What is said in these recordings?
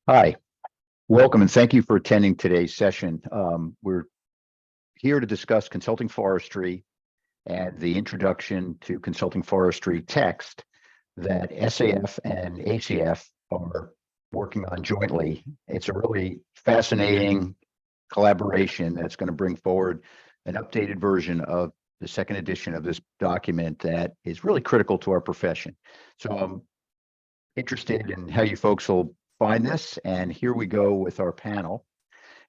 Hi, welcome and thank you for attending today's session. We're here to discuss consulting forestry and the introduction to consulting forestry text that SAF and ACF are working on jointly. It's a really fascinating collaboration that's going to bring forward an updated version of the second edition of this document that is really critical to our profession. So I'm interested in how you folks will find this, and here we go with our panel.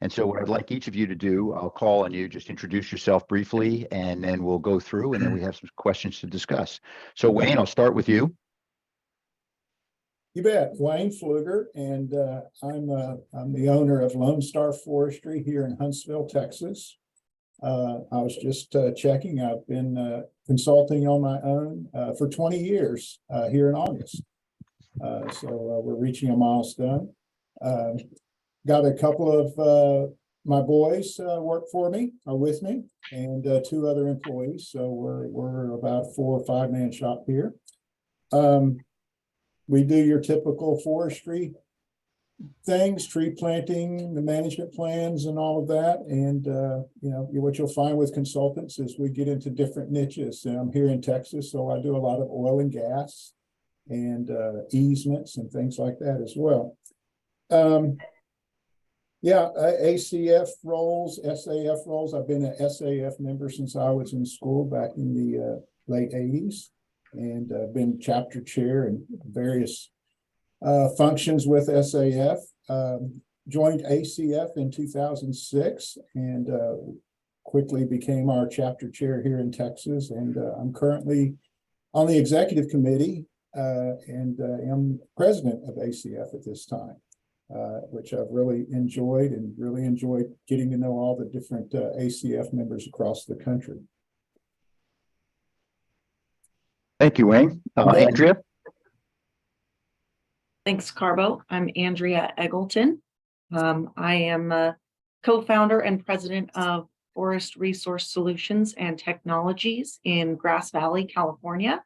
And so what I'd like each of you to do, I'll call on you, just introduce yourself briefly, and then we'll go through, and then we have some questions to discuss. So Wayne, I'll start with you. You bet. Wayne Pfluger, and I'm the owner of Lone Star Forestry here in Huntsville, Texas. I was just checking. I've been consulting on my own for 20 years here in August. So we're reaching a milestone. Got a couple of my boys work for me, are with me, and two other employees. So we're about 4 or 5 man shop here. We do your typical forestry things, tree planting, the management plans and all of that. And, what you'll find with consultants is we get into different niches. And I'm here in Texas, so I do a lot of oil and gas and easements and things like that as well. ACF roles, SAF roles. I've been an SAF member since I was in school back in the late 80s. And been chapter chair in various functions with SAF. Joined ACF in 2006 and quickly became our chapter chair here in Texas. And I'm currently on the executive committee and am president of ACF at this time, which I've really enjoyed getting to know all the different ACF members across the country. Thank you, Wayne. Andrea? Thanks, Carbo. I'm Andrea Eggleton. I am a co-founder and president of Forest Resource Solutions and Technologies in Grass Valley, California.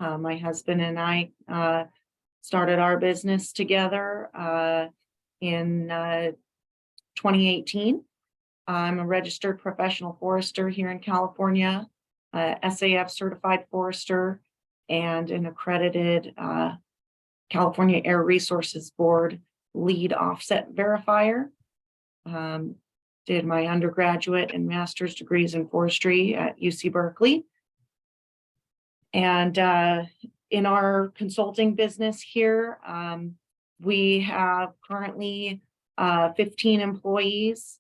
My husband and I started our business together in 2018. I'm a registered professional forester here in California, SAF certified forester, and an accredited California Air Resources Board lead offset verifier. Did my undergraduate and master's degrees in forestry at UC Berkeley. And in our consulting business here, we have currently 15 employees,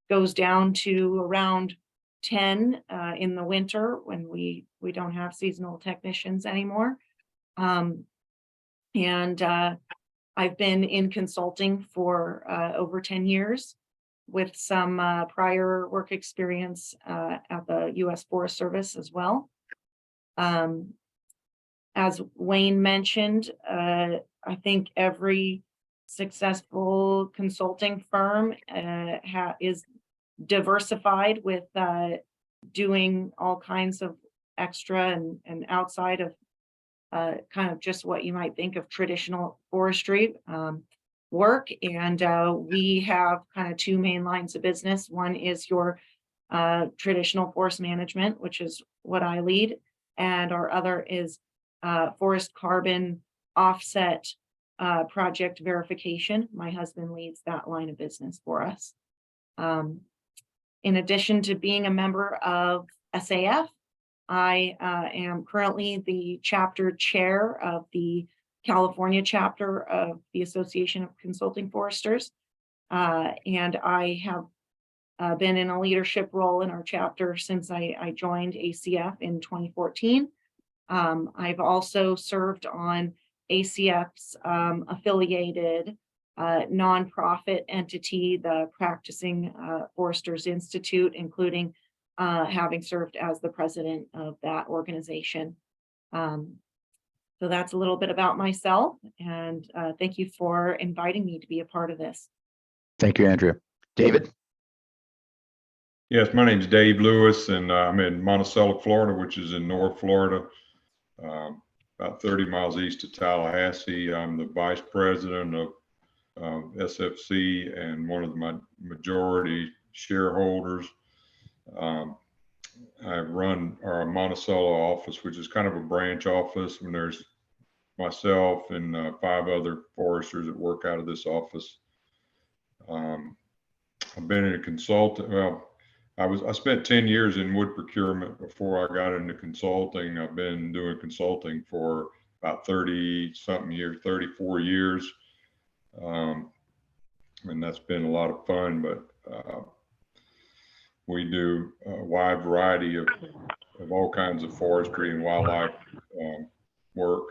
goes down to around 10 in the winter when we don't have seasonal technicians anymore. And I've been in consulting for over 10 years with some prior work experience at the U.S. Forest Service as well. As Wayne mentioned, I think every successful consulting firm is diversified with doing all kinds of extra and outside of kind of just what you might think of traditional forestry work. And we have kind of 2 main lines of business. One is your traditional forest management, which is what I lead, and our other is forest carbon offset project verification. My husband leads that line of business for us. In addition to being a member of SAF, I am currently the chapter chair of the California chapter of the Association of Consulting Foresters. And I have been in a leadership role in our chapter since I joined ACF in 2014. I've also served on ACF's affiliated nonprofit entity, the Practicing Foresters Institute, including having served as the president of that organization. So that's a little bit about myself, and thank you for inviting me to be a part of this. Thank you, Andrea. David? Yes, my name is Dave Lewis, and I'm in Monticello, Florida, which is in North Florida, about 30 miles east of Tallahassee. I'm the vice president of SFC and one of my majority shareholders. I run our Monticello office, which is kind of a branch office, and there's myself and 5 other foresters that work out of this office. I've been in a consultant. Well, I spent 10 years in wood procurement before I got into consulting. I've been doing consulting for about 30-something years, 34 years. And that's been a lot of fun, but we do a wide variety of all kinds of forestry and wildlife work.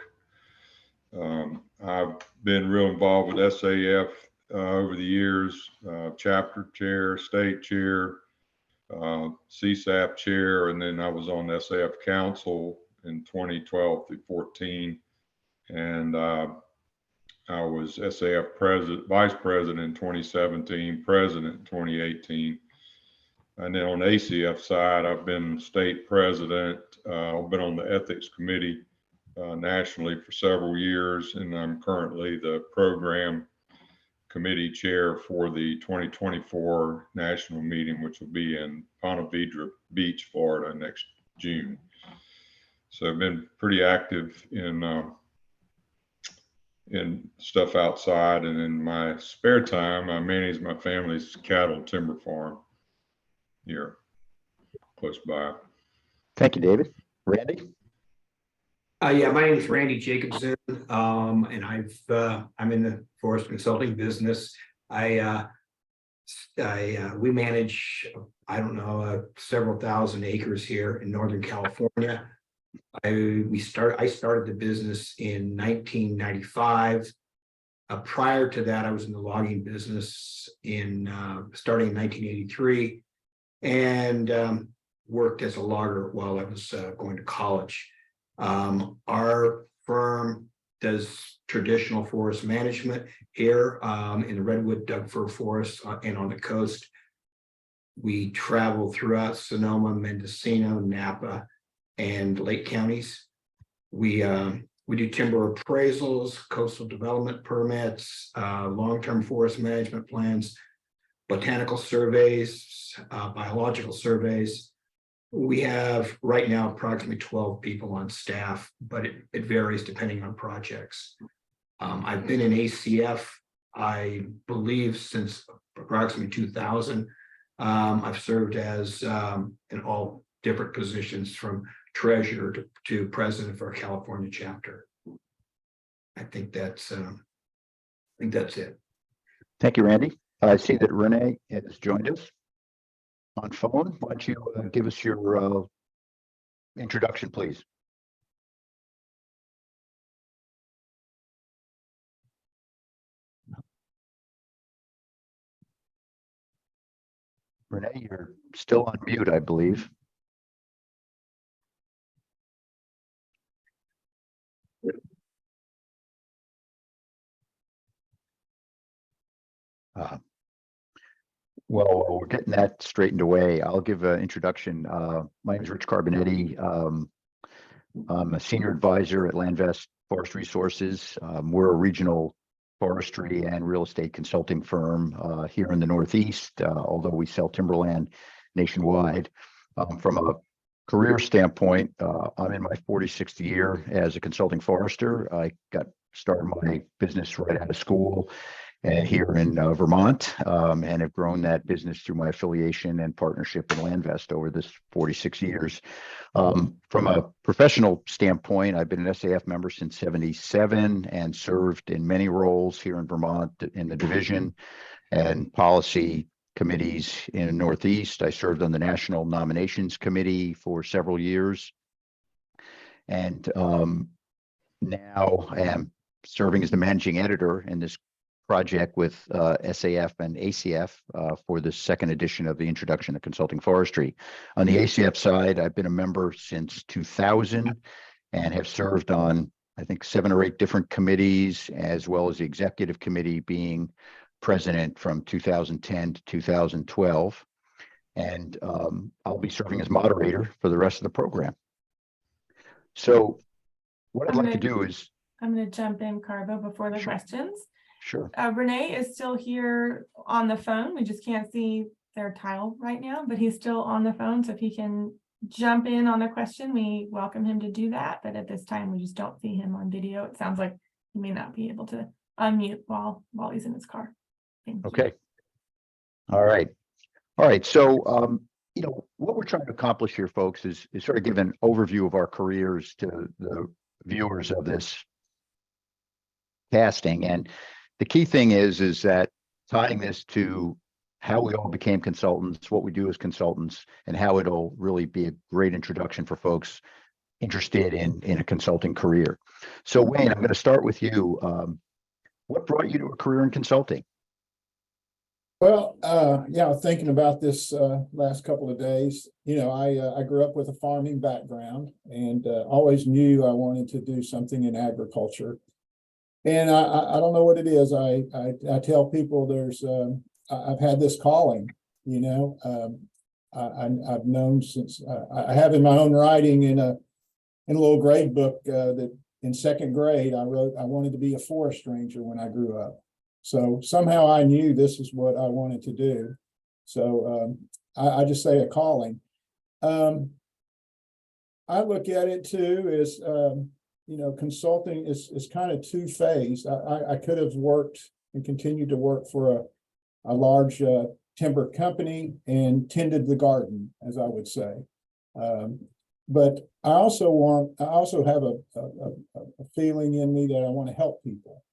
I've been real involved with SAF over the years, chapter chair, state chair, CSAP chair, and then I was on the SAF council in 2012 through 14. And I was SAF vice president in 2017, president in 2018. And then on the ACF side, I've been state president. I've been on the ethics committee nationally for several years, and I'm currently the program committee chair for the 2024 national meeting, which will be in Ponte Vedra Beach, Florida next June. So I've been pretty active in stuff outside, and in my spare time, I manage my family's cattle timber farm here close by. Thank you, David. Randy? Yeah, my name is Randy Jacobszoon, and I'm in the forest consulting business. We manage, I don't know, several thousand acres here in Northern California. I started the business in 1995. Prior to that, I was in the logging business starting in 1983, and worked as a logger while I was going to college. Our firm does traditional forest management here in the Redwood Doug Fir Forest and on the coast. We travel throughout Sonoma, Mendocino, Napa, and Lake counties. We do timber appraisals, coastal development permits, long-term forest management plans, botanical surveys, biological surveys. We have right now approximately 12 people on staff, but it varies depending on projects. I've been in ACF, I believe, since approximately 2000. I've served as in all different positions from treasurer to president of our California chapter. I think that's it. Thank you, Randy. I see that Rene has joined us on phone. Why don't you give us your introduction, please? Rene, you're still on mute, I believe. Well, we're getting that straightened away. I'll give an introduction. My name is Rich Carbonetti. I'm a senior advisor at Landvest Forest Resources. We're a regional forestry and real estate consulting firm here in the Northeast, although we sell timberland nationwide. From a career standpoint, I'm in my 46th year as a consulting forester. I got started my business right out of school here in Vermont, and have grown that business through my affiliation and partnership in Landvest over this 46 years. From a professional standpoint, I've been an SAF member since '77 and served in many roles here in Vermont in the division and policy committees in the Northeast. I served on the National Nominations Committee for several years, and now I am serving as the managing editor in this project with SAF and ACF for the second edition of the Introduction to Consulting Forestry. On the ACF side, I've been a member since 2000 and have served on, I think, 7 or 8 different committees, as well as the executive committee, being president from 2010 to 2012. And I'll be serving as moderator for the rest of the program. So what I'd like to do is... I'm going to jump in, Carbo, before the Sure. questions. Sure. Rene is still here on the phone. We just can't see their tile right now, but he's still on the phone. So if he can jump in on a question, we welcome him to do that. But at this time, we just don't see him on video. It sounds like he may not be able to unmute while he's in his car. Thank you. Okay. All right. All right. So, you know, what we're trying to accomplish here, folks, is sort of give an overview of our careers to the viewers of this casting. And the key thing is that tying this to how we all became consultants, what we do as consultants, and how it'll really be a great introduction for folks interested in a consulting career. So Wayne, I'm going to start with you. What brought you to a career in consulting? Well, yeah, thinking about this last couple of days, you know, I grew up with a farming background and always knew I wanted to do something in agriculture. And I don't know what it is. I tell people I've had this calling, you know. I've known since I have in my own writing in a little grade book that in second grade I wrote I wanted to be a forest ranger when I grew up. So somehow I knew this is what I wanted to do. So I just say a calling. I look at it too as you know, consulting is kind of two-phased. I could have worked and continued to work for a large timber company and tended the garden, as I would say. But I also have a feeling in me that I want to help people.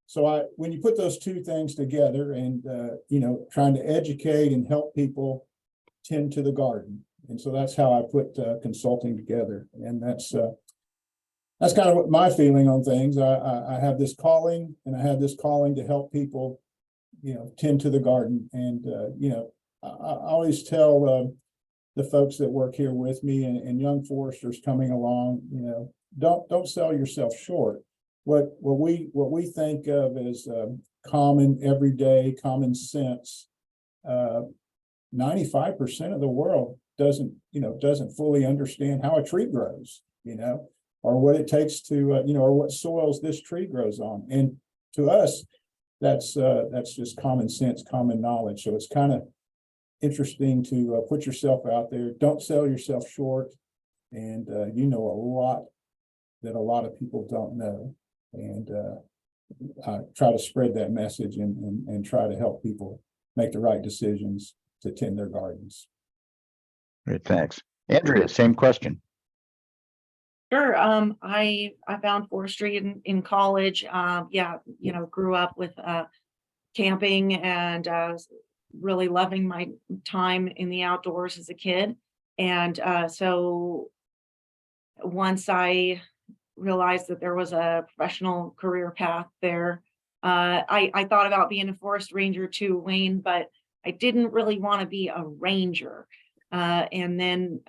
So when you put those two things together and, you know, trying to educate and help people tend to the garden. And so that's how I put consulting together. And that's kind of what my feeling on things. I have this calling and I have this calling to help people, you know, tend to the garden. And, you know, I always tell the folks that work here with me and young foresters coming along, you know, don't sell yourself short. What we think of as common, everyday, common sense, 95% of the world doesn't fully understand how a tree grows, you know, or what it takes to, you know, or what soils this tree grows on. And to us, that's just common sense, common knowledge. So it's kind of interesting to put yourself out there. Don't sell yourself short. And you know a lot that a lot of people don't know. And try to spread that message and try to help people make the right decisions to tend their gardens. Great, thanks. Andrea, same question. Sure. I found forestry in college. Yeah, you know, grew up with camping and really loving my time in the outdoors as a kid. And so once I realized that there was a professional career path there, I thought about being a forest ranger too, Wayne, but I didn't really want to be a ranger. And then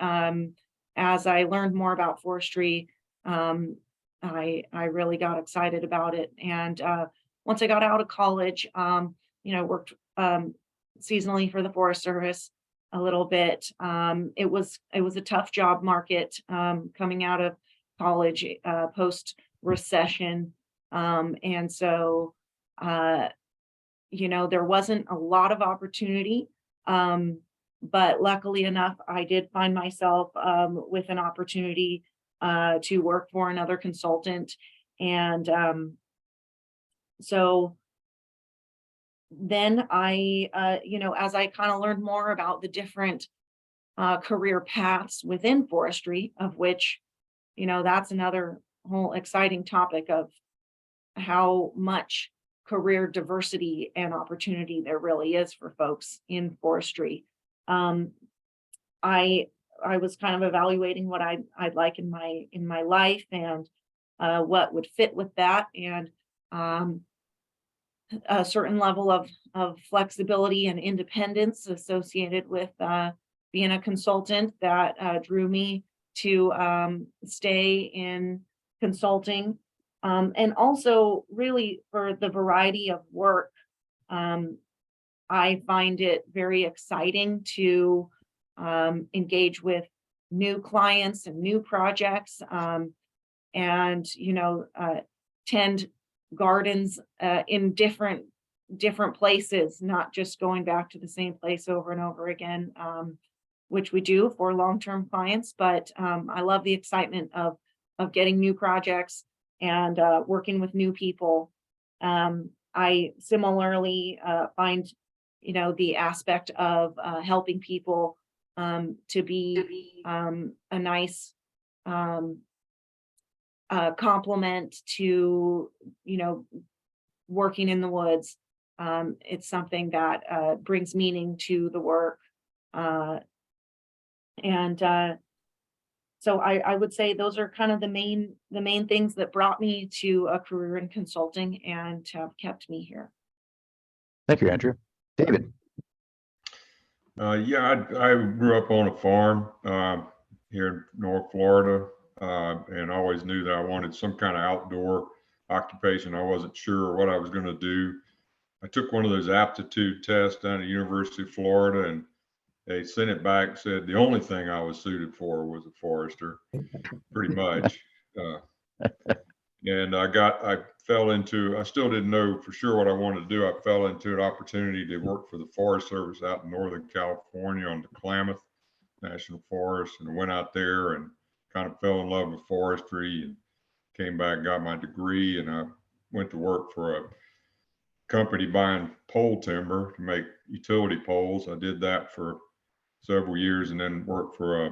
as I learned more about forestry, I really got excited about it. And once I got out of college, you know, worked seasonally for the Forest Service a little bit. It was a tough job market coming out of college post recession. And so, you know, there wasn't a lot of opportunity. But luckily enough, I did find myself with an opportunity to work for another consultant. And so then I, you know, as I kind of learned more about the different career paths within forestry, of which, you know, that's another whole exciting topic of how much career diversity and opportunity there really is for folks in forestry. I was kind of evaluating what I'd like in my life and what would fit with that, and a certain level of flexibility and independence associated with being a consultant that drew me to stay in consulting, and also really for the variety of work. I find it very exciting to engage with new clients and new projects, and, you know, tend gardens in different places, not just going back to the same place over and over again, which we do for long-term clients. But I love the excitement of getting new projects and working with new people. I similarly find, the aspect of helping people to be a nice complement to, working in the woods. It's something that brings meaning to the work. So I would say those are kind of the main things that brought me to a career in consulting and have kept me here. Thank you, Andrew. David. Yeah, I grew up on a farm here in North Florida, and I always knew that I wanted some kind of outdoor occupation. I wasn't sure what I was going to do. I took one of those aptitude tests down at the University of Florida, and they sent it back and said the only thing I was suited for was a forester, pretty much. And I fell into, I still didn't know for sure what I wanted to do. I fell into an opportunity to work for the Forest Service out in Northern California on the Klamath National Forest, and went out there and kind of fell in love with forestry, and came back, got my degree, and I went to work for a company buying pole timber to make utility poles. I did that for several years, and then worked for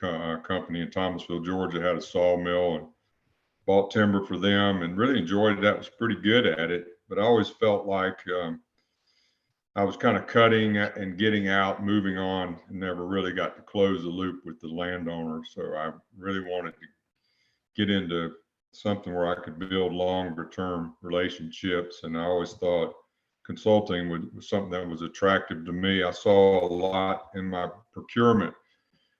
a company in Thomasville, Georgia, had a sawmill, and bought timber for them and really enjoyed it. That was pretty good at it, but I always felt like I was kind of cutting and getting out, moving on, and never really got to close the loop with the landowner. So I really wanted to get into something where I could build longer term relationships. And I always thought consulting was something that was attractive to me. I saw a lot in my procurement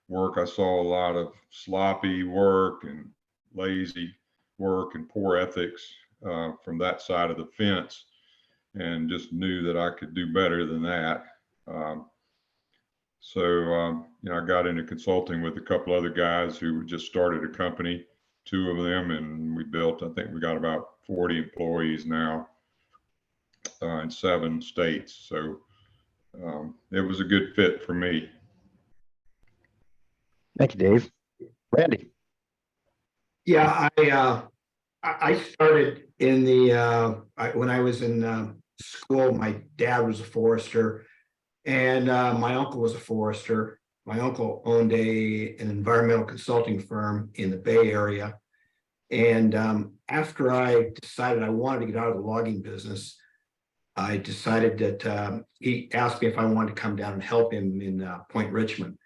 work. I saw a lot of sloppy work and lazy work and poor ethics from that side of the fence, and just knew that I could do better than that. I got into consulting with a couple other guys who just started a company, two of them, and we built, I think we got about 40 employees now in 7 states. So it was a good fit for me. Thank you, Dave. Randy. Yeah, I started in when I was in school. My dad was a forester, and my uncle was a forester. My uncle owned an environmental consulting firm in the Bay Area. And after I decided I wanted to get out of the logging business, I decided that he asked me if I wanted to come down and help him in Point Richmond.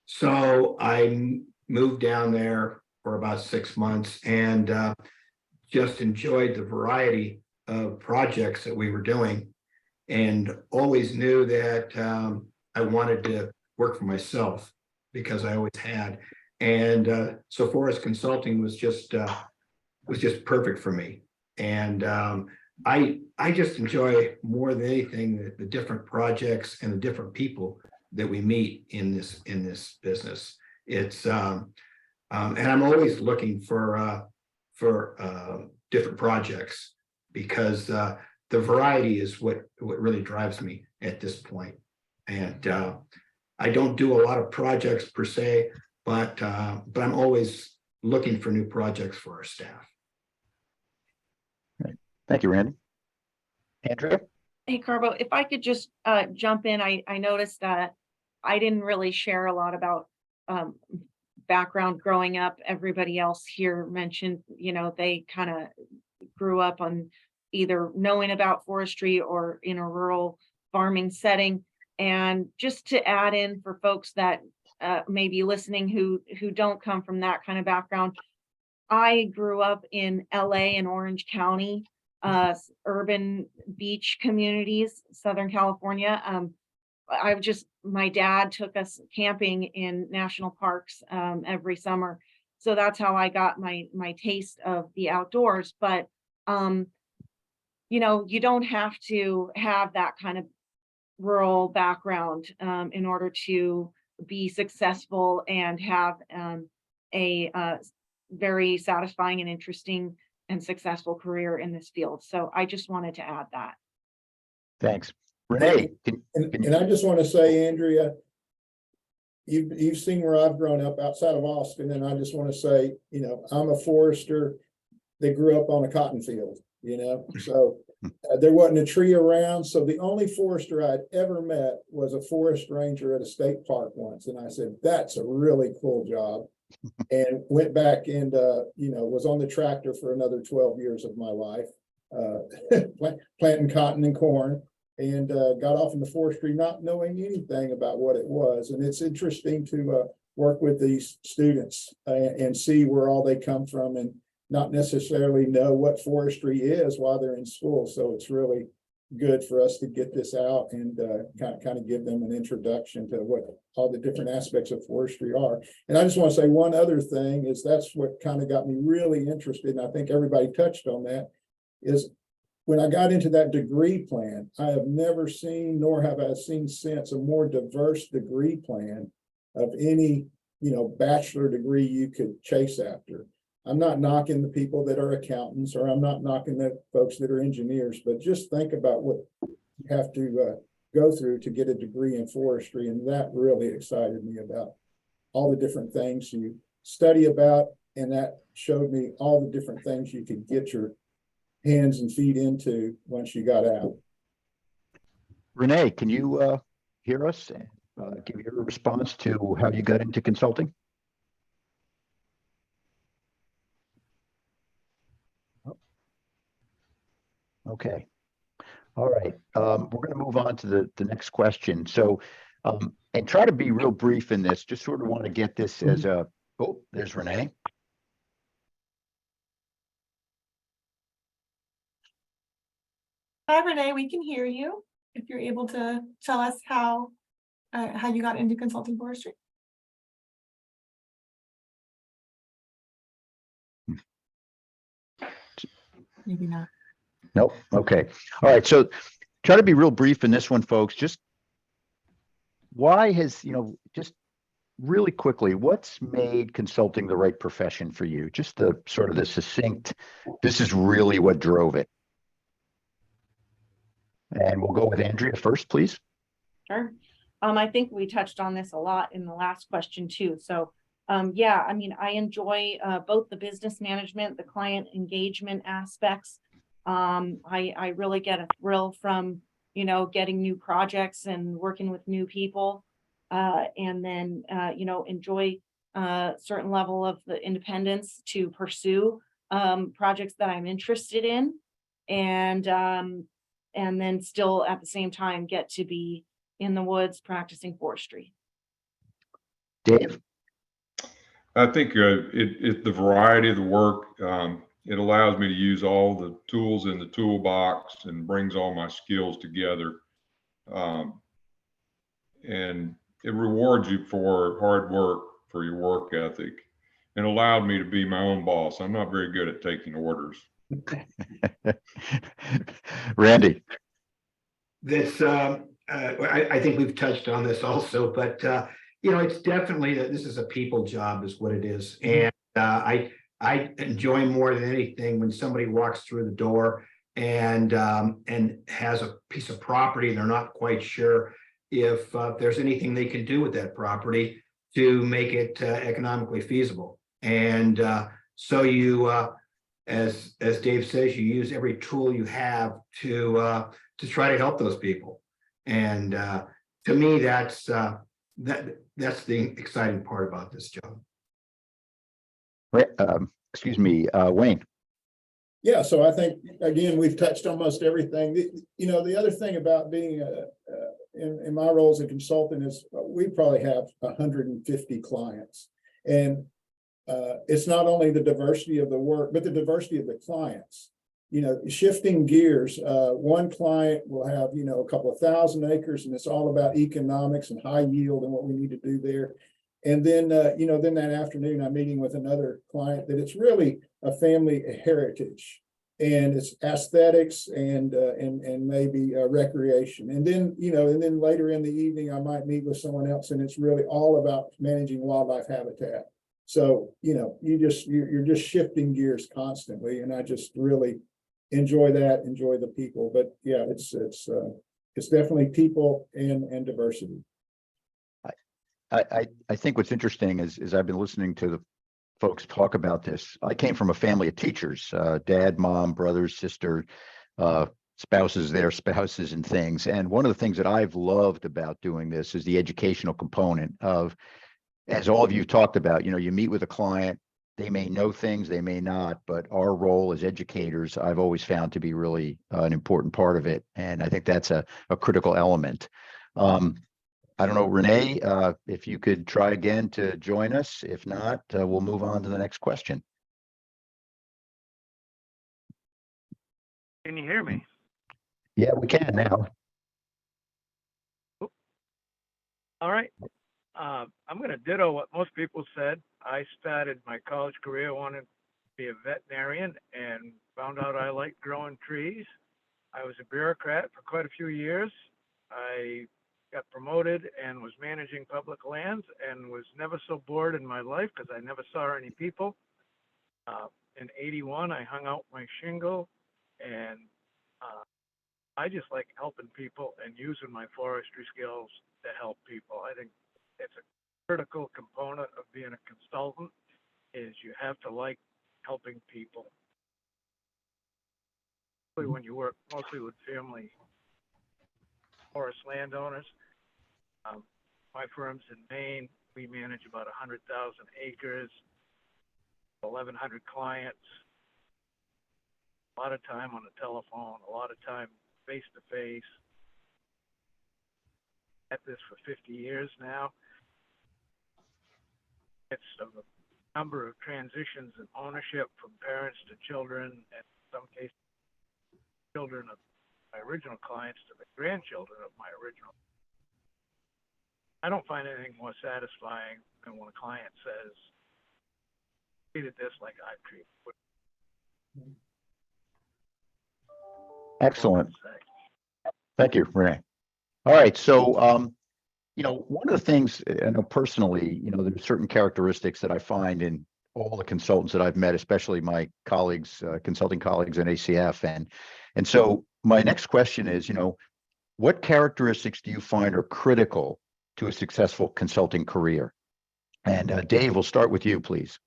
So I moved down there for about 6 months, and just enjoyed the variety of projects that we were doing, and always knew that I wanted to work for myself, because I always had. And so Forest Consulting was just perfect for me. And I just enjoy more than anything the different projects and the different people that we meet in this business. It's and I'm always looking for different projects, because the variety is what really drives me at this point. And I don't do a lot of projects per se, but I'm always looking for new projects for our staff. Thank you, Randy. Andrea? Hey, Carbo, if I could just jump in, I noticed that I didn't really share a lot about background growing up. Everybody else here mentioned, they kind of grew up on either knowing about forestry or in a rural farming setting. And just to add in for folks that may be listening who don't come from that kind of background, I grew up in LA and Orange County, urban beach communities, Southern California. My dad took us camping in national parks every summer. So that's how I got my taste of the outdoors. But, you don't have to have that kind of rural background in order to be successful and have a very satisfying and interesting and successful career in this field. So I just wanted to add that. Thanks. Rene, And I just want to say, Andrea, you've seen where I've grown up outside of Austin, and I just want to say, I'm a forester that grew up on a cotton field, so there wasn't a tree around. So the only forester I'd ever met was a forest ranger at a state park once. And I said, that's a really cool job. And went back and, was on the tractor for another 12 years of my life, planting cotton and corn, and got off in the forestry not knowing anything about what it was. And it's interesting to work with these students and see where all they come from, and not necessarily know what forestry is while they're in school. So it's really good for us to get this out and kind of give them an introduction to what all the different aspects of forestry are. And I just want to say one other thing is that's what kind of got me really interested, and I think everybody touched on that, is when I got into that degree plan, I have never seen, nor have I seen since, a more diverse degree plan of any, bachelor degree you could chase after. I'm not knocking the people that are accountants, or I'm not knocking the folks that are engineers, but just think about what you have to go through to get a degree in forestry. And that really excited me about all the different things you study about. And that showed me all the different things you could get your hands and feet into once you got out. Rene, can you hear us? Give your response to how you got into consulting? Okay. All right. We're going to move on to the next question. So, and try to be real brief in this, just sort of want to get this as a, oh, there's Rene. Hi, Renee, we can hear you. If you're able to tell us how you got into consulting forestry. Maybe not. Nope. Okay. All right. So try to be real brief in this one, folks. Just why has, just really quickly, what's made consulting the right profession for you? Just the sort of the succinct, this is really what drove it. And we'll go with Andrea first, please. Sure. I think we touched on this a lot in the last question too. So yeah, I enjoy both the business management, the client engagement aspects. I really get a thrill from, getting new projects and working with new people, and then, enjoy a certain level of the independence to pursue projects that I'm interested in, and then still at the same time get to be in the woods practicing forestry. Dave. I think the variety of the work, it allows me to use all the tools in the toolbox and brings all my skills together. And it rewards you for hard work, for your work ethic, and allowed me to be my own boss. I'm not very good at taking orders. Randy. This, I think we've touched on this also, but it's definitely that this is a people job, is what it is. And I enjoy more than anything when somebody walks through the door and has a piece of property and they're not quite sure if there's anything they can do with that property to make it economically feasible. And so you, as Dave says, you use every tool you have to try to help those people. And to me, that's the exciting part about this job. Excuse me, Wayne. Yeah, so I think, again, we've touched almost everything. The other thing about being in my role as a consultant is we probably have 150 clients. And it's not only the diversity of the work, but the diversity of the clients. Shifting gears, one client will have, a couple of thousand acres, and it's all about economics and high yield and what we need to do there. And then, then that afternoon, I'm meeting with another client that it's really a family heritage, and it's aesthetics and maybe recreation. And then, and then later in the evening, I might meet with someone else, and it's really all about managing wildlife habitat. So, you're just shifting gears constantly, and I just really enjoy that, enjoy the people. But yeah, it's definitely people and diversity. I think what's interesting is I've been listening to the folks talk about this. I came from a family of teachers, dad, mom, brothers, sister, spouses, their spouses and things. And one of the things that I've loved about doing this is the educational component of, as all of you talked about, you meet with a client, they may know things, they may not, but our role as educators, I've always found to be really an important part of it. And I think that's a critical element. I don't know, Rene, if you could try again to join us. If not, we'll move on to the next question. Can you hear me? Yeah, we can now. All right. I'm going to ditto what most people said. I started my college career wanting to be a veterinarian and found out I liked growing trees. I was a bureaucrat for quite a few years. I got promoted and was managing public lands and was never so bored in my life because I never saw any people. In '81, I hung out my shingle, and I just like helping people and using my forestry skills to help people. I think it's a critical component of being a consultant is you have to like helping people. When you work mostly with family forest landowners. My firm's in Maine. We manage about 100,000 acres, 1,100 clients, a lot of time on the telephone, a lot of time face-to-face. At this for 50 years now. It's a number of transitions in ownership from parents to children, and in some cases, children of my original clients to the grandchildren of my original. I don't find anything more satisfying than when a client says, treated this like I treated it. Excellent. Thank you, Rene. All right. So, one of the things I know personally, there's certain characteristics that I find in all the consultants that I've met, especially my colleagues, consulting colleagues in ACF. And so my next question is, what characteristics do you find are critical to a successful consulting career? And Dave, we'll start with you, please.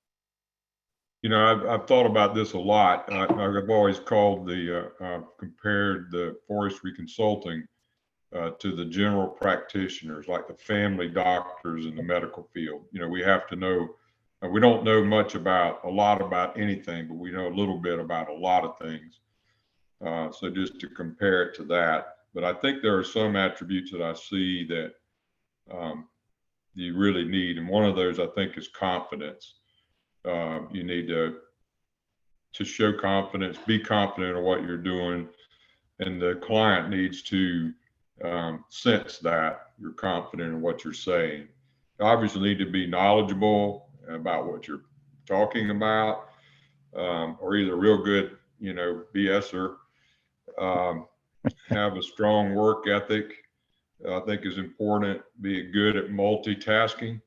I've thought about this a lot. I've always compared the forestry consulting to the general practitioners, like the family doctors in the medical field. We have to know, we don't know a lot about anything, but we know a little bit about a lot of things. So just to compare it to that. But I think there are some attributes that I see that you really need. And one of those, I think, is confidence. You need to show confidence, be confident in what you're doing. And the client needs to sense that you're confident in what you're saying. You obviously need to be knowledgeable about what you're talking about, or either real good, BSer. Have a strong work ethic, I think is important. Be good at multitasking.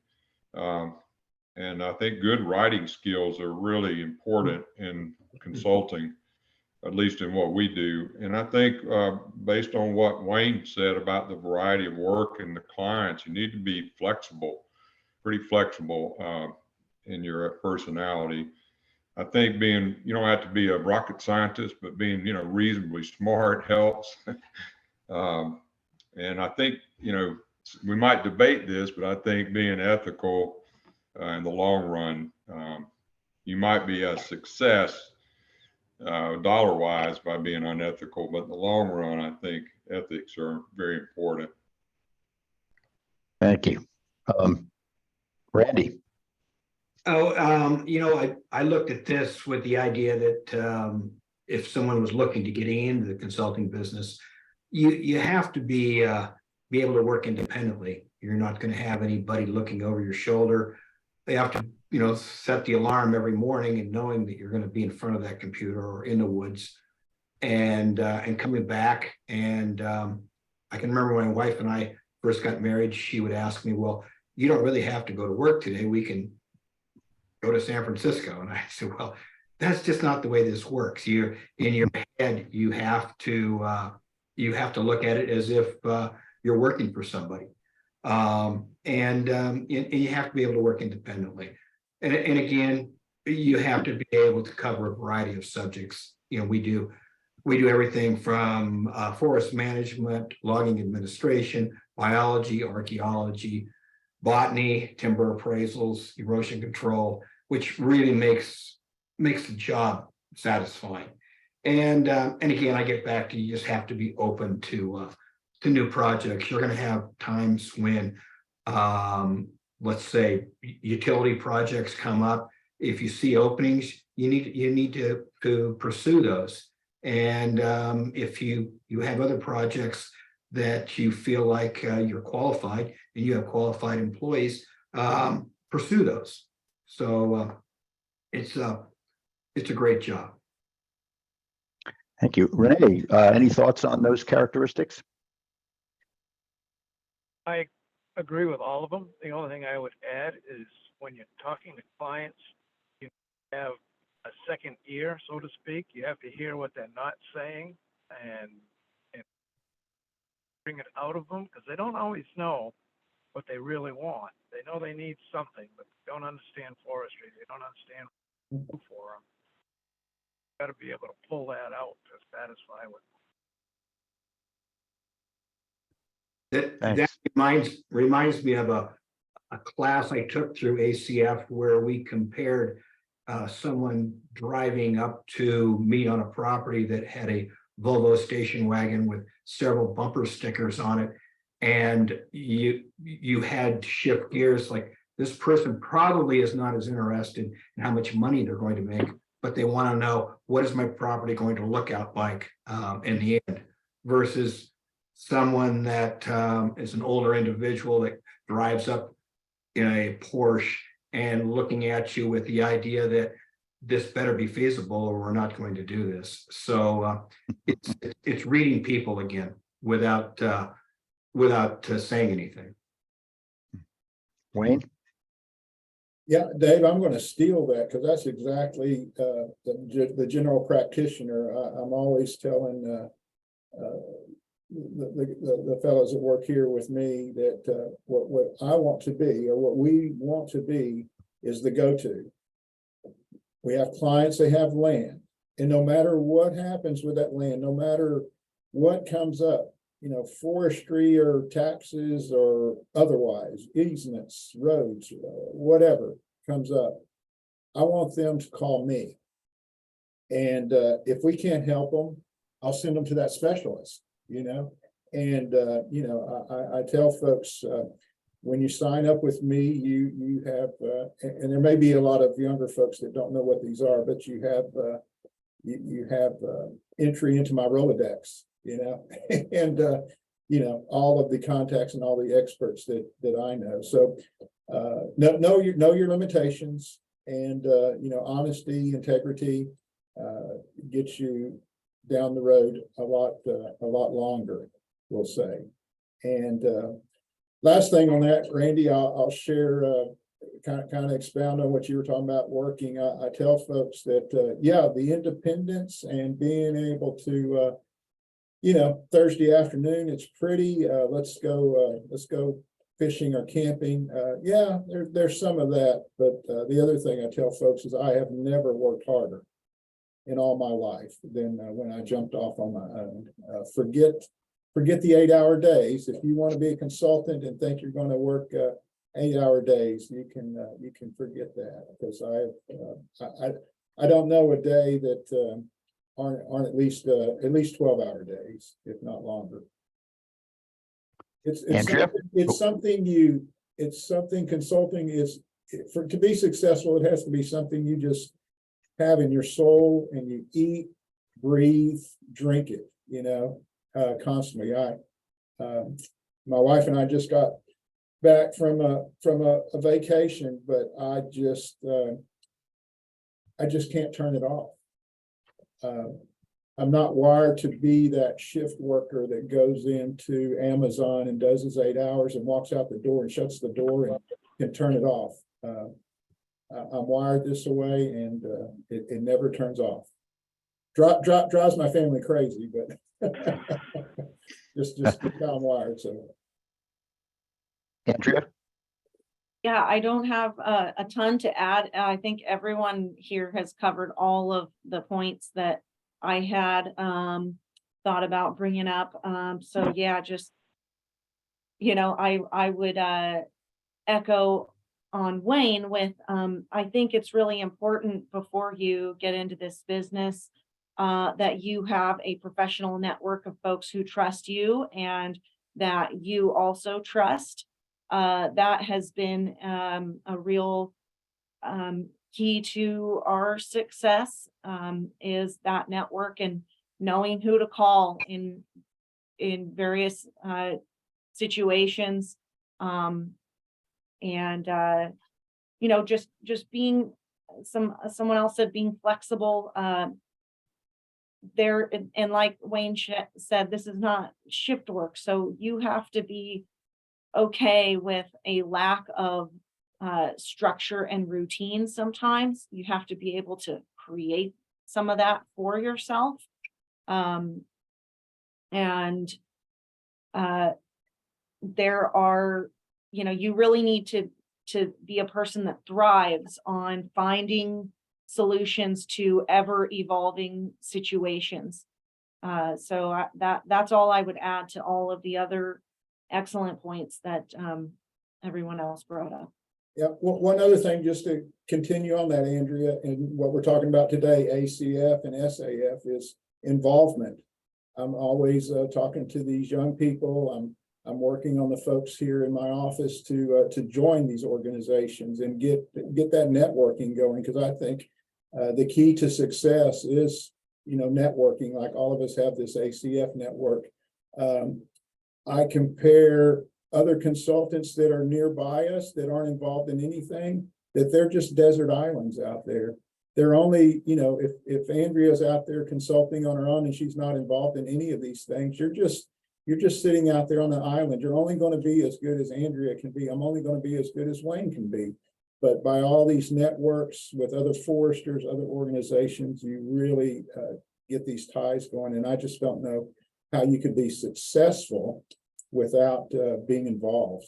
And I think good writing skills are really important in consulting, at least in what we do. And I think based on what Wayne said about the variety of work and the clients, you need to be flexible, pretty flexible in your personality. I think you don't have to be a rocket scientist, but being, reasonably smart helps. And I think, we might debate this, but I think being ethical in the long run, you might be a success dollar-wise by being unethical, but in the long run, I think ethics are very important. Thank you. Randy. I looked at this with the idea that if someone was looking to get into the consulting business, you have to be able to work independently. You're not going to have anybody looking over your shoulder. They have to, set the alarm every morning and knowing that you're going to be in front of that computer or in the woods and coming back. And I can remember when my wife and I first got married, she would ask me, well, you don't really have to go to work today. We can go to San Francisco. And I said, well, that's just not the way this works. You're in your head, you have to look at it as if you're working for somebody. And you have to be able to work independently. And again, you have to be able to cover a variety of subjects. You know, we do everything from forest management, logging administration, biology, archaeology, botany, timber appraisals, erosion control, which really makes the job satisfying. And again, I get back to, you just have to be open to new projects. You're going to have times when, let's say, utility projects come up. If you see openings, you need to pursue those. And if you have other projects that you feel like you're qualified and you have qualified employees, pursue those. So it's a great job. Thank you. Rene, any thoughts on those characteristics? I agree with all of them. The only thing I would add is when you're talking to clients, you have a second ear, so to speak. You have to hear what they're not saying and bring it out of them, because they don't always know what they really want. They know they need something, but they don't understand forestry. They don't understand what to do for them. Got to be able to pull that out to satisfy with. That reminds me of a class I took through ACF where we compared someone driving up to meet on a property that had a Volvo station wagon with several bumper stickers on it, and you had to shift gears. Like, this person probably is not as interested in how much money they're going to make, but they want to know, what is my property going to look out like in the end, versus someone that is an older individual that drives up in a Porsche and looking at you with the idea that this better be feasible or we're not going to do this. So it's reading people again without saying anything. Wayne? Yeah, Dave, I'm going to steal that, because that's exactly the general practitioner. I'm always telling the fellows that work here with me that what I want to be, or what we want to be, is the go-to. We have clients, they have land, and no matter what happens with that land, no matter what comes up, you know, forestry or taxes or otherwise, easements, roads, whatever comes up, I want them to call me. And if we can't help them, I'll send them to that specialist, you know. And you know, I tell folks, when you sign up with me, you have, and there may be a lot of younger folks that don't know what these are, but you have entry into my Rolodex, you know, and you know, all of the contacts and all the experts that I know. So know your limitations, and you know, honesty, integrity gets you down the road a lot longer, we'll say. And last thing on that, Randy, I'll share, kind of expound on what you were talking about working. I tell folks that, yeah, the independence and being able to, you know, Thursday afternoon, it's pretty, let's go fishing or camping. Yeah, there's some of that. But the other thing I tell folks is I have never worked harder in all my life than when I jumped off on my own. Forget the 8-hour days. If you want to be a consultant and think you're going to work 8-hour days, you can forget that, because I don't know a day that aren't at least 12-hour days, if not longer. It's something consulting is, to be successful, it has to be something you just have in your soul, and you eat, breathe, drink it, you know, constantly. My wife and I just got back from a vacation, but I just can't turn it off. I'm not wired to be that shift worker that goes into Amazon and does his 8 hours and walks out the door and shuts the door and can turn it off. I'm wired this way, and it never turns off. Drives my family crazy, but just how I'm wired. So, Andrea? Yeah, I don't have a ton to add. I think everyone here has covered all of the points that I had thought about bringing up. So yeah, just, I would echo on Wayne with, I think it's really important before you get into this business that you have a professional network of folks who trust you and that you also trust. That has been a real key to our success, is that network and knowing who to call in various situations. And just being someone else said, being flexible there. And like Wayne said, this is not shift work. So you have to be okay with a lack of structure and routine. Sometimes you have to be able to create some of that for yourself. And there are, you really need to be a person that thrives on finding solutions to ever evolving situations. So that's all I would add to all of the other excellent points that everyone else brought up. yeah, one other thing, just to continue on that, Andrea, and what we're talking about today, ACF and SAF, is involvement. I'm always talking to these young people. I'm working on the folks here in my office to join these organizations and get that networking going, because I think the key to success is networking. Like all of us have this ACF network. I compare other consultants that are nearby us that aren't involved in anything, that they're just desert islands out there. They're only, if Andrea's out there consulting on her own and she's not involved in any of these things, you're just sitting out there on the island. You're only going to be as good as Andrea can be. I'm only going to be as good as Wayne can be. But by all these networks with other foresters, other organizations, you really get these ties going. And I just don't know how you could be successful without being involved.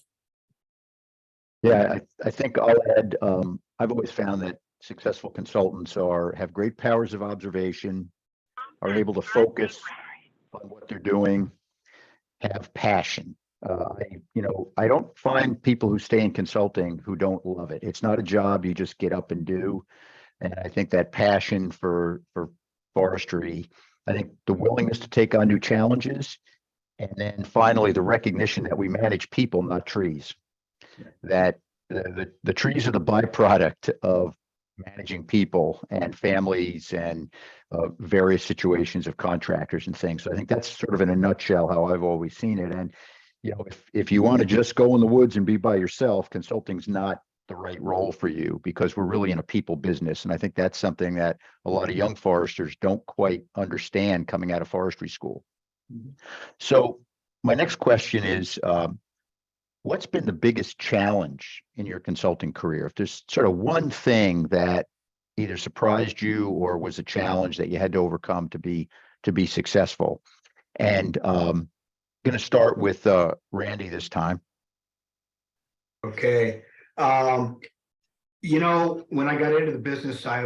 Yeah, I think I'll add, I've always found that successful consultants have great powers of observation, are able to focus on what they're doing, have passion. I don't find people who stay in consulting who don't love it. It's not a job you just get up and do. And I think that passion for forestry, I think the willingness to take on new challenges, and then finally the recognition that we manage people, not trees. That the trees are the byproduct of managing people and families and various situations of contractors and things. So I think that's sort of in a nutshell how I've always seen it. And if you want to just go in the woods and be by yourself, consulting's not the right role for you, because we're really in a people business. And I think that's something that a lot of young foresters don't quite understand coming out of forestry school. Mm-hmm. So my next question is, what's been the biggest challenge in your consulting career? If there's sort of one thing that either surprised you or was a challenge that you had to overcome to be successful. And I'm going to start with Randy this time. Okay. When I got into the business, I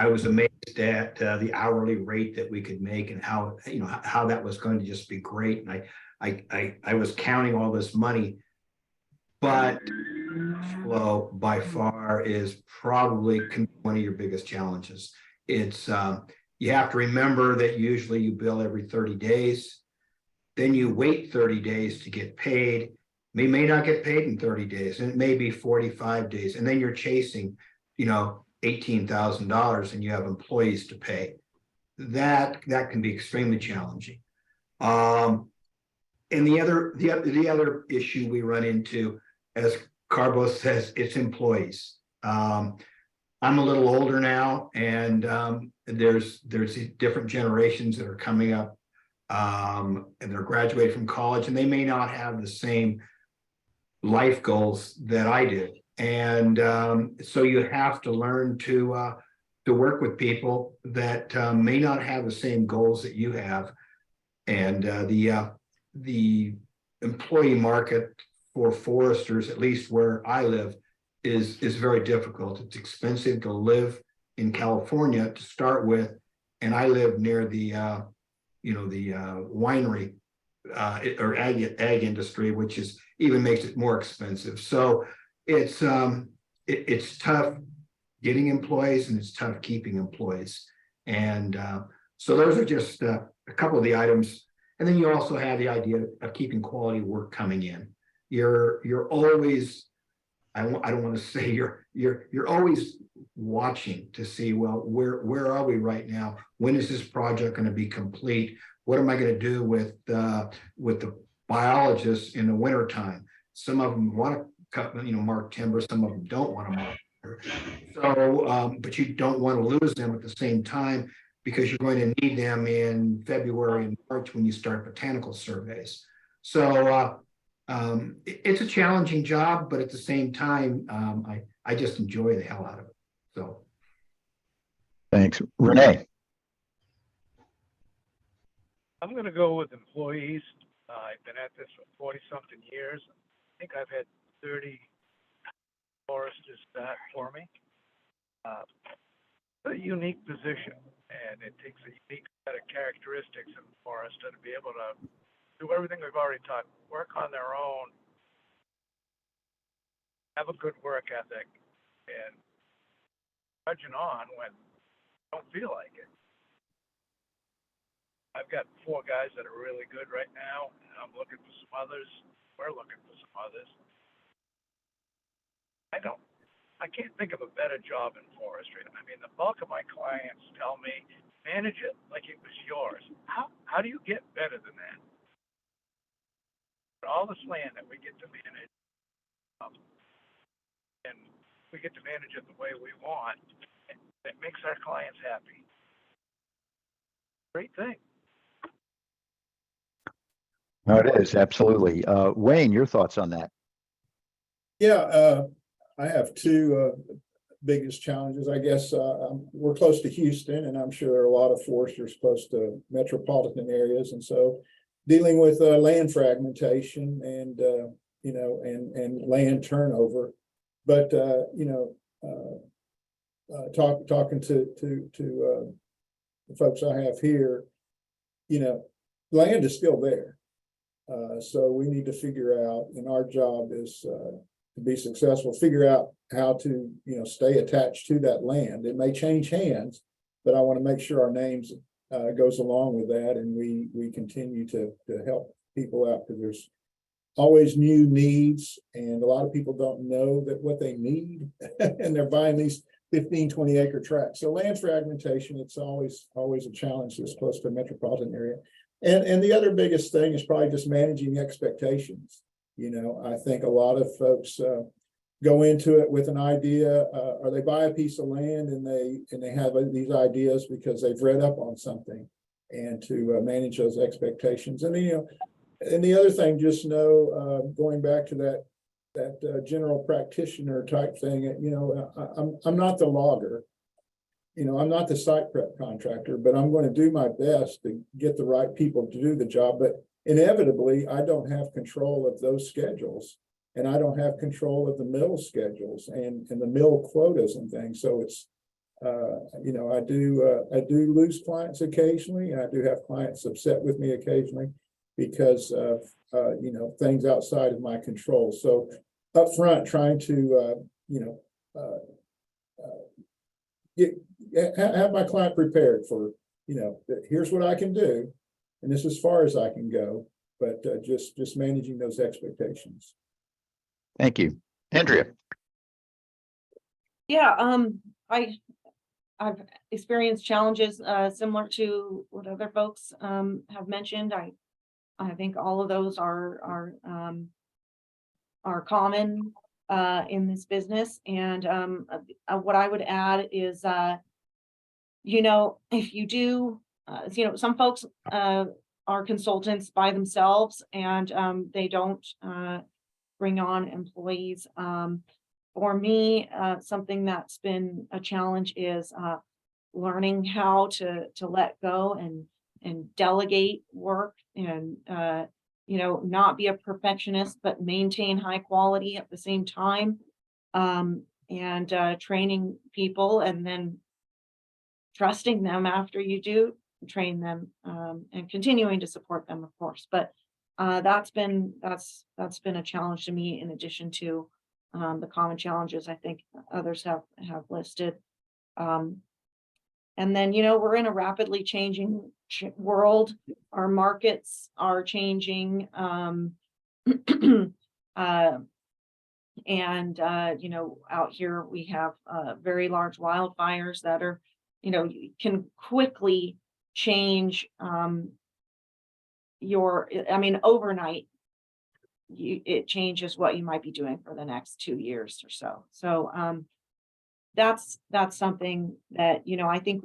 was amazed at the hourly rate that we could make and how that was going to just be great. And I was counting all this money, but flow by far is probably one of your biggest challenges. It's you have to remember that usually you bill every 30 days, then you wait 30 days to get paid. You may not get paid in 30 days, and it may be 45 days, and then you're chasing, $18,000, and you have employees to pay. That can be extremely challenging. And the other issue we run into, as Carbo says, it's employees. I'm a little older now, and there's different generations that are coming up, and they're graduating from college, and they may not have the same life goals that I did. And so you have to learn to work with people that may not have the same goals that you have. And the employee market for foresters, at least where I live, is very difficult. It's expensive to live in California to start with, and I live near the winery or ag industry, which is even makes it more expensive. So it's tough getting employees and it's tough keeping employees. And so those are just a couple of the items. And then you also have the idea of keeping quality work coming in. You're always, I don't want to say you're always watching to see, well, where are we right now? When is this project going to be complete? What am I going to do with the biologists in the wintertime? Some of them want to cut, mark timber. Some of them don't want to mark timber. So, but you don't want to lose them at the same time, because you're going to need them in February and March when you start botanical surveys. So it's a challenging job, but at the same time, I just enjoy the hell out of it. So. Thanks. Rene. I'm going to go with employees. I've been at this for 40-something years. I think I've had 30 foresters start for me. A unique position, and it takes a unique set of characteristics of a forester to be able to do everything we've already taught, work on their own, have a good work ethic, and trudging on when you don't feel like it. I've got 4 guys that are really good right now, and I'm looking for some others. We're looking for some others. I can't think of a better job in forestry. I mean, the bulk of my clients tell me, manage it like it was yours. How do you get better than that? All this land that we get to manage, and we get to manage it the way we want, it makes our clients happy. Great thing. No, it is, absolutely. Wayne, your thoughts on that? Yeah, I have 2 biggest challenges. I guess we're close to Houston, and I'm sure there are a lot of foresters close to metropolitan areas, and so dealing with land fragmentation and and land turnover. But talking to the folks I have here, land is still there. So we need to figure out, and our job is to be successful, figure out how to, stay attached to that land. It may change hands, but I want to make sure our names goes along with that, and we continue to help people out, because there's always new needs, and a lot of people don't know that what they need, and they're buying these 15-20 acre tracts. So land fragmentation, it's always a challenge that's close to a metropolitan area. And the other biggest thing is probably just managing expectations. I think a lot of folks go into it with an idea, or they buy a piece of land and they have these ideas because they've read up on something, and to manage those expectations. And and the other thing, just know, going back to that general practitioner type thing, I'm not the logger. I'm not the site prep contractor, but I'm going to do my best to get the right people to do the job. But inevitably, I don't have control of those schedules, and I don't have control of the mill schedules and the mill quotas and things. So it's, I do lose clients occasionally, and I do have clients upset with me occasionally because of, things outside of my control. So up front, trying to, have my client prepared for, here's what I can do, and this is as far as I can go, but just managing those expectations. Thank you. Andrea. Yeah, I've experienced challenges similar to what other folks have mentioned. I think all of those are common in this business. And what I would add is, if you do, some folks are consultants by themselves, and they don't bring on employees for me, something that's been a challenge is learning how to let go and delegate work and not be a perfectionist, but maintain high quality at the same time. And training people and then trusting them after you do train them, and continuing to support them, of course. But that's been a challenge to me, in addition to the common challenges I think others have listed. And then, we're in a rapidly changing world. Our markets are changing. And out here we have very large wildfires that are, can quickly change overnight. It changes what you might be doing for the next 2 years or so. So that's something that, I think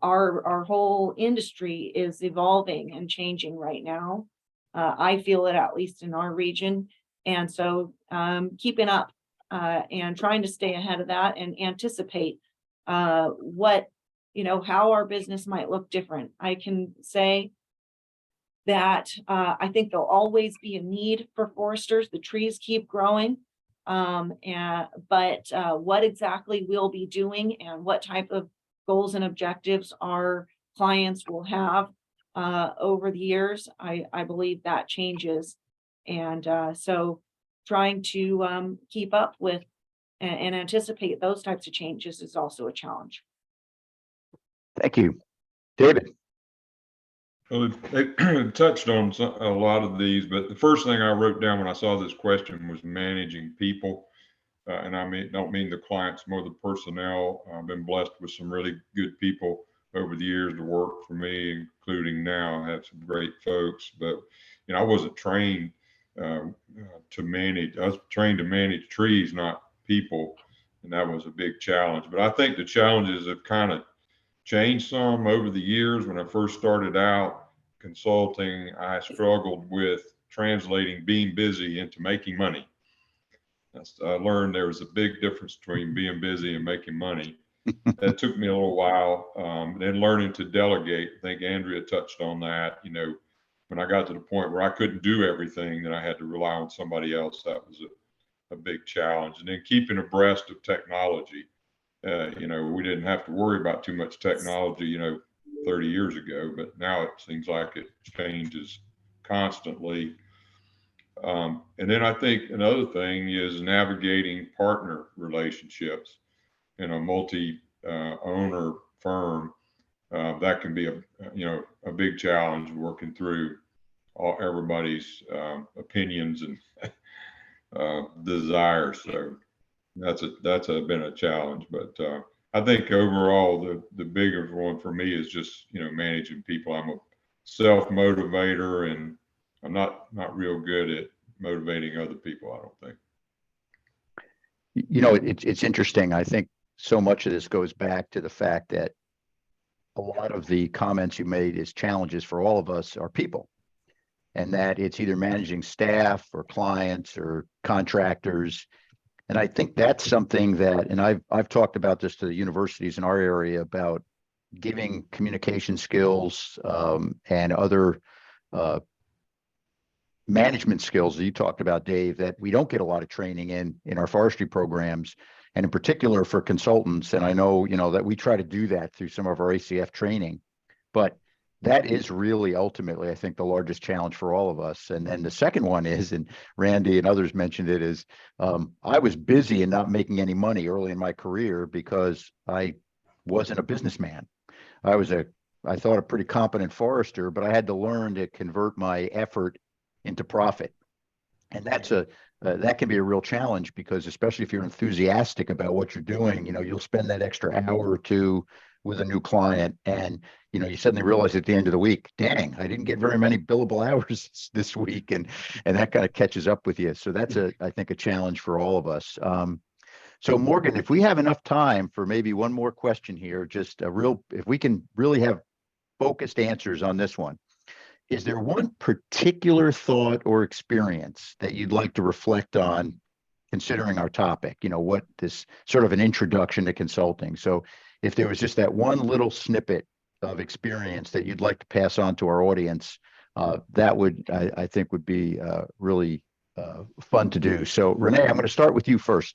our whole industry is evolving and changing right now. I feel it, at least in our region. And so keeping up and trying to stay ahead of that and anticipate what, how our business might look different. I can say that I think there'll always be a need for foresters. The trees keep growing. But what exactly we'll be doing and what type of goals and objectives our clients will have over the years, I believe that changes. And so trying to keep up with and anticipate those types of changes is also a challenge. Thank you. David. Well, it touched on a lot of these, but the first thing I wrote down when I saw this question was managing people. And don't mean the clients, more the personnel. I've been blessed with some really good people over the years to work for me, including now. I have some great folks, but I wasn't trained to manage. I was trained to manage trees, not people, and that was a big challenge. But I think the challenges have kind of changed some over the years. When I first started out consulting, I struggled with translating being busy into making money. I learned there was a big difference between being busy and making money. That took me a little while. Then learning to delegate. I think Andrea touched on that. When I got to the point where I couldn't do everything, then I had to rely on somebody else. That was a big challenge. And then keeping abreast of technology. We didn't have to worry about too much technology, 30 years ago, but now it seems like it changes constantly. And then I think another thing is navigating partner relationships in a multi-owner firm. That can be a big challenge, working through everybody's opinions and desires. So that's been a challenge. But I think overall the bigger one for me is just managing people. I'm a self-motivator, and I'm not real good at motivating other people, I don't think. It's interesting. I think so much of this goes back to the fact that a lot of the comments you made is challenges for all of us are people, and that it's either managing staff or clients or contractors. And I think that's something that, and I've talked about this to the universities in our area about giving communication skills and other management skills that you talked about, Dave, that we don't get a lot of training in our forestry programs, and in particular for consultants. And I know, that we try to do that through some of our ACF training, but that is really ultimately, I think, the largest challenge for all of us. And then the second one is, and Randy and others mentioned it, is I was busy and not making any money early in my career because I wasn't a businessman. I thought a pretty competent forester, but I had to learn to convert my effort into profit. And that can be a real challenge, because especially if you're enthusiastic about what you're doing, you'll spend that extra hour or two with a new client, and you suddenly realize at the end of the week, dang, I didn't get very many billable hours this week, and that kind of catches up with you. So that's I think a challenge for all of us. So Morgan, if we have enough time for maybe one more question here, just if we can really have focused answers on this one. Is there one particular thought or experience that you'd like to reflect on considering our topic, what this sort of an introduction to consulting. So if there was just that one little snippet of experience that you'd like to pass on to our audience, that would, I think, would be really fun to do. So Rene, I'm going to start with you first.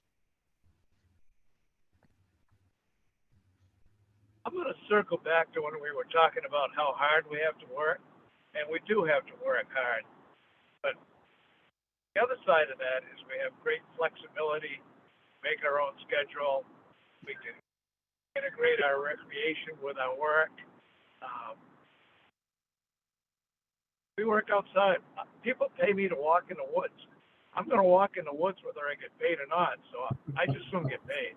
I'm going to circle back to when we were talking about how hard we have to work, and we do have to work hard. But the other side of that is we have great flexibility, make our own schedule. We can integrate our recreation with our work. We work outside. People pay me to walk in the woods. I'm going to walk in the woods whether I get paid or not. So I just soon get paid.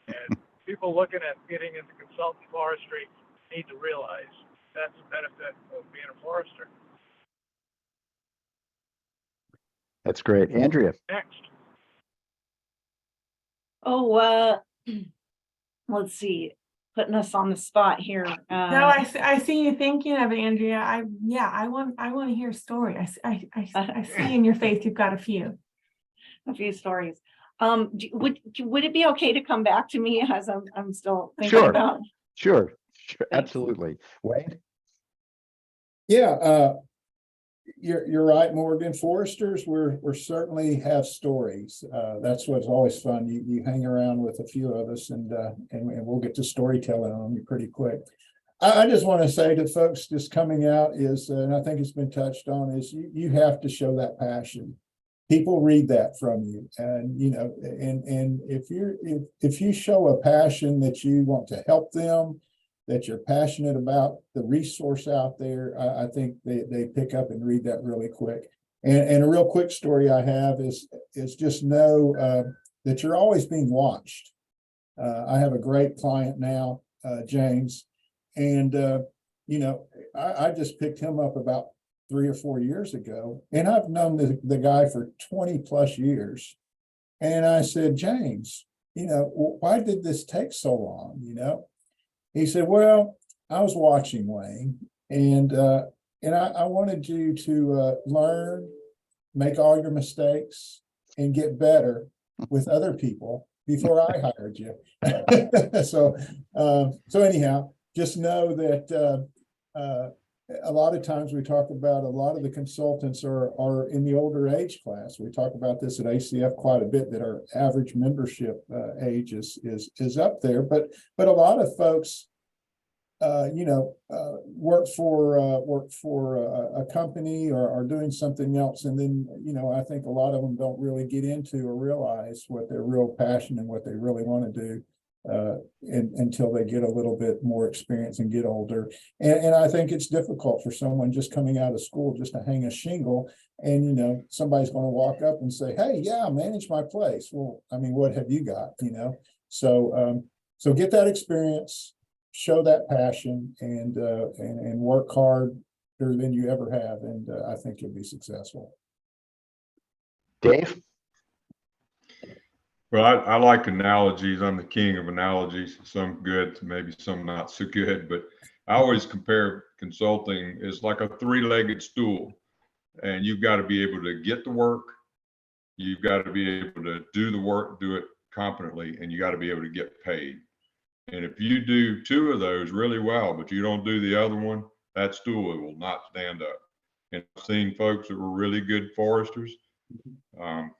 And people looking at getting into consulting forestry need to realize that's the benefit of being a forester. That's great. Andrea. Next. Oh, let's see, putting us on the spot here. No, I see you thinking of it, Andrea. I want to hear a story. I see in your face you've got a few stories. Would it be okay to come back to me as I'm still thinking about? Sure, absolutely. Wayne? Yeah, you're right, Morgan. Foresters, we're certainly have stories. That's what's always fun. You hang around with a few of us, and we'll get to storytelling on you pretty quick. I just want to say to folks just coming out is, and I think it's been touched on, is you have to show that passion. People read that from you, and and if you show a passion that you want to help them, that you're passionate about the resource out there, I think they pick up and read that really quick. And a real quick story I have is just know that you're always being watched. I have a great client now, James, and I just picked him up about 3 or 4 years ago, and I've known the guy for 20 plus years. And I said, James, why did this take so long? He said, well, I was watching, Wayne, and I wanted you to learn, make all your mistakes, and get better with other people before I hired you. So anyhow, just know that a lot of times we talk about a lot of the consultants are in the older age class. We talk about this at ACF quite a bit, that our average membership age is up there, but a lot of folks work for a company or are doing something else, and then I think a lot of them don't really get into or realize what their real passion and what they really want to do until they get a little bit more experience and get older. And I think it's difficult for someone just coming out of school just to hang a shingle, and somebody's going to walk up and say, hey, yeah, manage my place. Well, I mean, what have you got? So get that experience, show that passion, and work harder than you ever have, and I think you'll be successful. Dave? Well, I like analogies. I'm the king of analogies. Some good, maybe some not so good, but I always compare consulting as like a three-legged stool, and you've got to be able to get the work, you've got to be able to do the work, do it competently, and you got to be able to get paid. And if you do two of those really well, but you don't do the other one, that stool will not stand up. And I've seen folks that were really good foresters.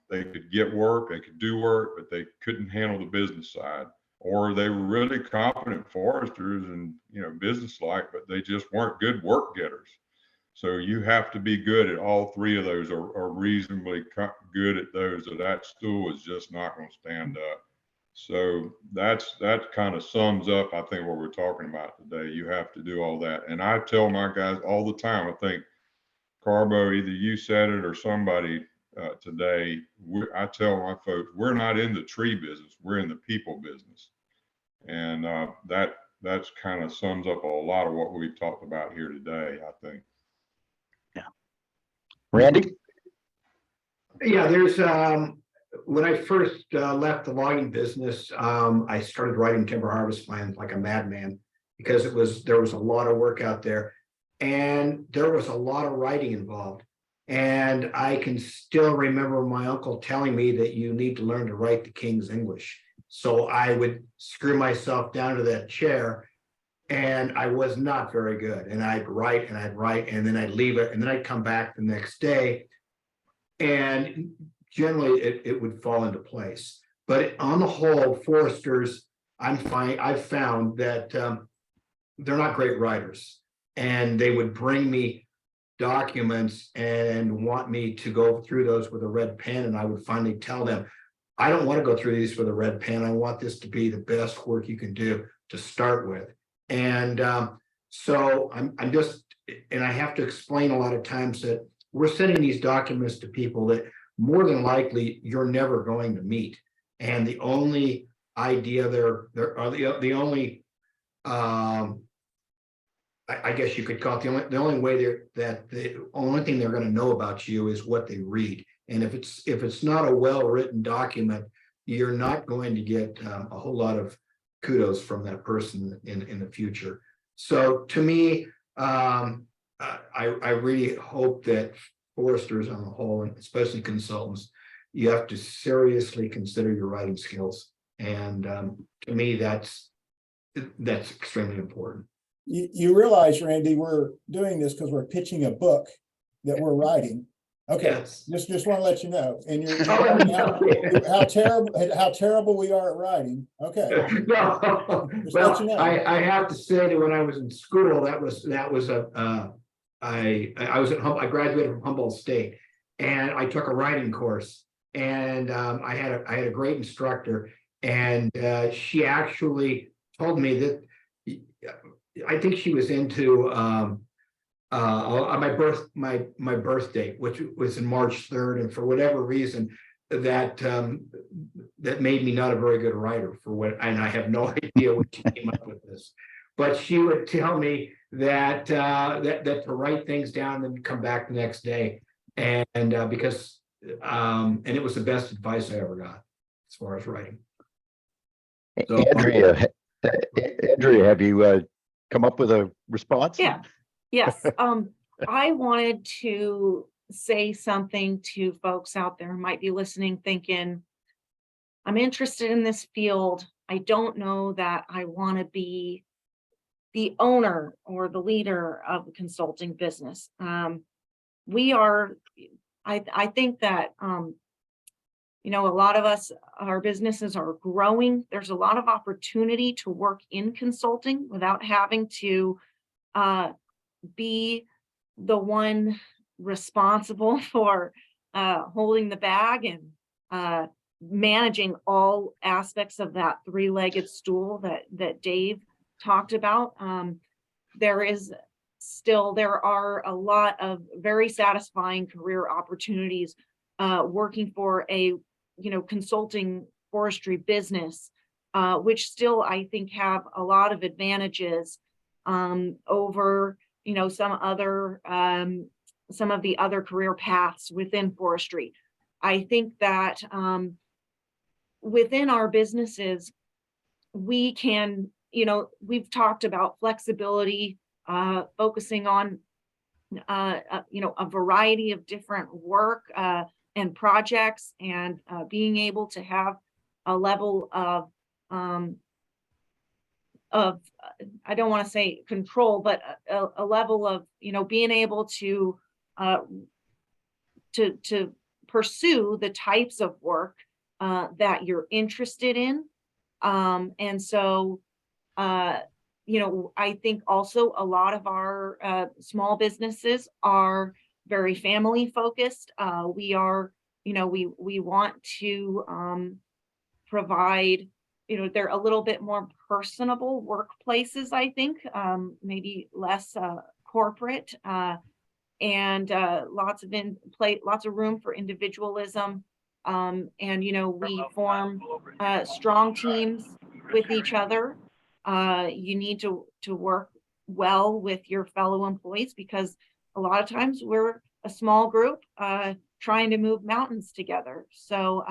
They could get work, they could do work, but they couldn't handle the business side. Or they were really competent foresters and business-like, but they just weren't good work getters. So you have to be good at all three of those, or reasonably good at those, or that stool is just not going to stand up. So that kind of sums up, I think, what we're talking about today. You have to do all that. And I tell my guys all the time, I think, Carbo, either you said it or somebody today, I tell my folks, we're not in the tree business, we're in the people business. And that's kind of sums up a lot of what we've talked about here today, I think. Yeah. Randy? Yeah, there's when I first left the logging business, I started writing timber harvest plans like a madman, because there was a lot of work out there, and there was a lot of writing involved. And I can still remember my uncle telling me that you need to learn to write the King's English. So I would screw myself down to that chair, and I was not very good. And I'd write and then I'd leave it, and then I'd come back the next day. And generally it would fall into place. But on the whole, foresters, I've found that they're not great writers. And they would bring me documents and want me to go through those with a red pen. And I would finally tell them, I don't want to go through these with a red pen. I want this to be the best work you can do to start with. And so I'm just, and I have to explain a lot of times that we're sending these documents to people that more than likely you're never going to meet. And the only idea the only, I guess you could call it the only way the only thing they're going to know about you is what they read. And if it's not a well-written document, you're not going to get a whole lot of kudos from that person in the future. So to me, I really hope that foresters on the whole, and especially consultants, you have to seriously consider your writing skills. And to me, that's extremely important. You realize, Randy, we're doing this because we're pitching a book that we're writing. Okay, Yes. just want to let you know. And you're Oh, how terrible we are at writing. Okay. No, Just let you know. I have to say that when I was in school, that was I graduated from Humboldt State, and I took a writing course, and I had a great instructor, and she actually told me that I think she was into my birth date, which was in March 3rd, and for whatever reason that made me not a very good writer and I have no idea what she came up with this, but she would tell me that to write things down and then come back the next day, and because and it was the best advice I ever got as far as writing. So, Andrea, have you come up with a response? Yeah. Yes. I wanted to say something to folks out there who might be listening, thinking, I'm interested in this field. I don't know that I want to be the owner or the leader of a consulting business. I think that, a lot of us, our businesses are growing. There's a lot of opportunity to work in consulting without having to be the one responsible for holding the bag and managing all aspects of that three-legged stool that Dave talked about. There are a lot of very satisfying career opportunities working for a consulting forestry business, which still I think have a lot of advantages over some of the other career paths within forestry. I think that within our businesses, we can, we've talked about flexibility, focusing on, a variety of different work and projects, and being able to have a level of I don't want to say control, but a level of, being able to pursue the types of work that you're interested in. And so, I think also a lot of our small businesses are very family focused. We are, we want to provide, they're a little bit more personable workplaces, I think, maybe less corporate, and lots of room for individualism. And, we form strong teams with each other. You need to work well with your fellow employees, because a lot of times we're a small group trying to move mountains together. So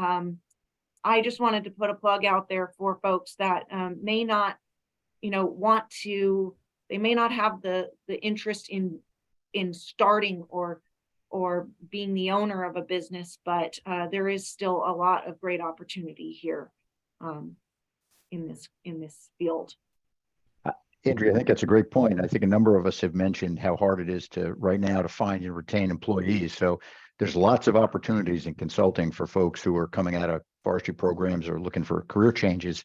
I just wanted to put a plug out there for folks that may not, they may not have the interest in starting or or being the owner of a business, but there is still a lot of great opportunity here in this field. Andrea, I think that's a great point. I think a number of us have mentioned how hard it is to right now to find and retain employees. So there's lots of opportunities in consulting for folks who are coming out of forestry programs or looking for career changes.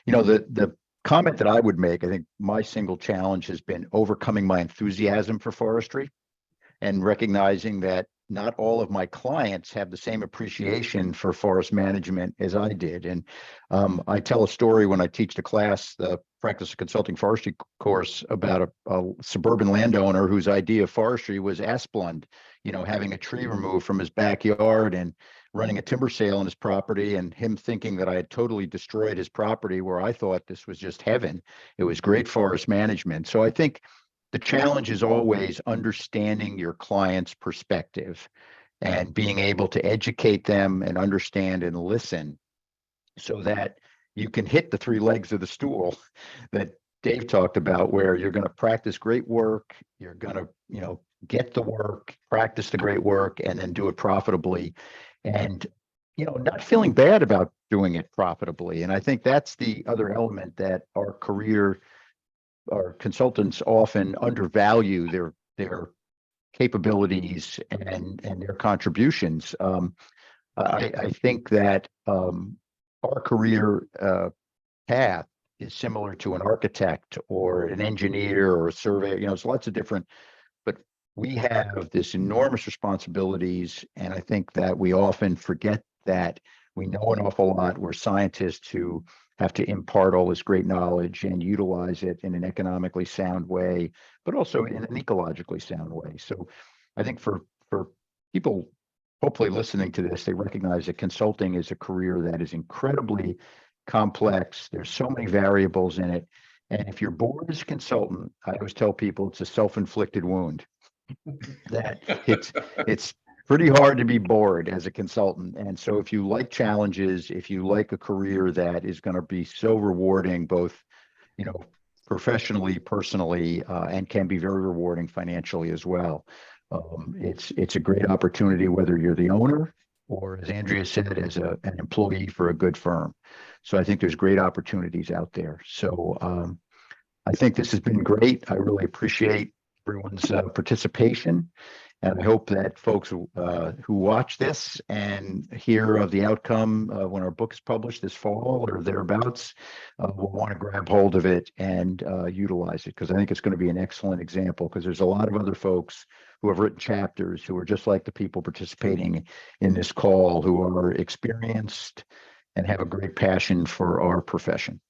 You know, the comment that I would make, I think my single challenge has been overcoming my enthusiasm for forestry and recognizing that not all of my clients have the same appreciation for forest management as I did. And I tell a story when I teach the class, the Practice of Consulting Forestry course, about a suburban landowner whose idea of forestry was asplund, you know, having a tree removed from his backyard and running a timber sale on his property, and him thinking that I had totally destroyed his property where I thought this was just heaven. It was great forest management. So I think the challenge is always understanding your client's perspective and being able to educate them and understand and listen so that you can hit the three legs of the stool that Dave talked about, where you're going to practice great work, you're going to, you know, get the work, practice the great work, and then do it profitably. And, you know, not feeling bad about doing it profitably. And I think that's the other element that our consultants often undervalue their capabilities and their contributions. I think that our career path is similar to an architect or an engineer or a surveyor. You know, there's lots of different, but we have this enormous responsibilities, and I think that we often forget that we know an awful lot. We're scientists who have to impart all this great knowledge and utilize it in an economically sound way, but also in an ecologically sound way. So I think for people hopefully listening to this, they recognize that consulting is a career that is incredibly complex. There's so many variables in it. And if you're bored as a consultant, I always tell people it's a self-inflicted wound. That it's pretty hard to be bored as a consultant. And so if you like challenges, if you like a career that is going to be so rewarding, both, you know, professionally, personally, and can be very rewarding financially as well. It's a great opportunity, whether you're the owner or, as Andrea said, as an employee for a good firm. So I think there's great opportunities out there. So I think this has been great. I really appreciate everyone's participation. And I hope that folks who watch this and hear of the outcome when our book is published this fall or thereabouts will want to grab hold of it and utilize it, because I think it's going to be an excellent example, because there's a lot of other folks who have written chapters who are just like the people participating in this call, who are experienced and have a great passion for our profession.